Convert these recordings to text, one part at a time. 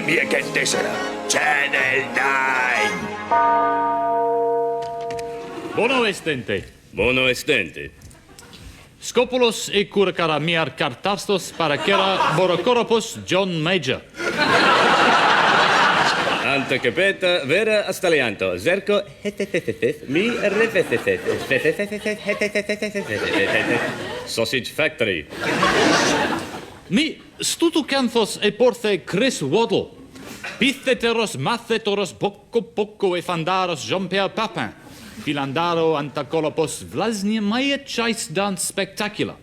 mia kentisellä. Channel 9. Buono estente. Buono estente. Scopulos e curcara miar cartastos para kera borokoropos John Major. Ante capeta vera astalianto. Zerco mi Sausage Factory. Mi stutucanthos e porthe Chris Waddle. Pitheteros mathetoros poco e fandaros Jean-Pierre Papin. Filandaro antacolopos Vlasnia Maya Chase Dance Spectacular.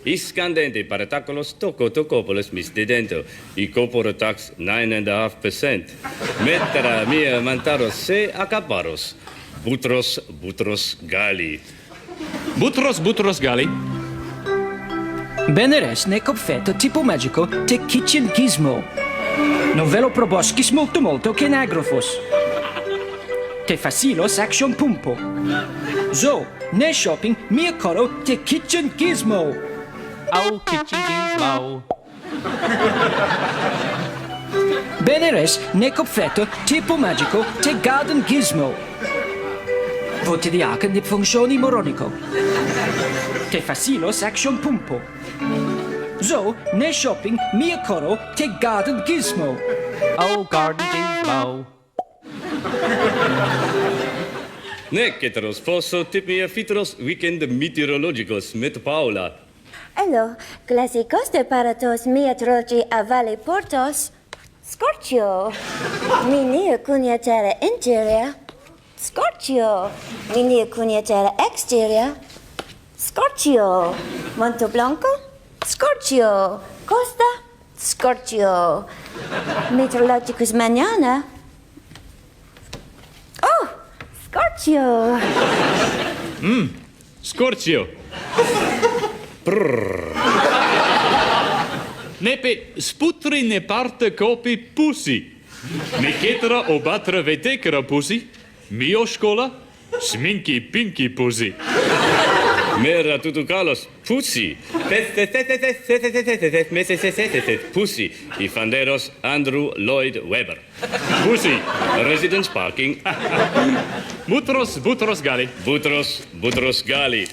Iscandente paratacolos tocopolis misdidento. I coporotax 9.5%. Mettera mia mantaros se acaparos. Butros gali. Butros gali. Beneres necop feto tipo magico te kitchen gizmo. Novello proboscis molto che nagrofos. Te facilos action pumpo. Zo, ne shopping mia coro te kitchen gizmo. Au kitchen gizmo. Beneres necop feto tipo magico te garden gizmo. Vote di aken di funzioni moronico. Te facilos action pumpo. Zo, ne shopping mia coro te garden gizmo. Au garden gizmo. Neceteros fosso tip mia fitros weekend meteorologicos met Paula. Allo, clásicos de paratos meteorologi a vale portos. Scorchio. Mini cuniatera interior. Scorchio. Mini cuniatera exterior. Scorchio. Monte Blanco. Scorchio. Costa. Scorchio. Meteorologicus mañana. Oh, Scorchio. Scorchio. Nepe sputri ne parte copi pussy. Ne ketera o batra vetekera pussy. Mio scola, sminky pinky pussy. Mera tutucalos pussy. Pussy. I fanderos Andrew Lloyd Webber. Pussy. Residence parking. Butros gali. Butros gali.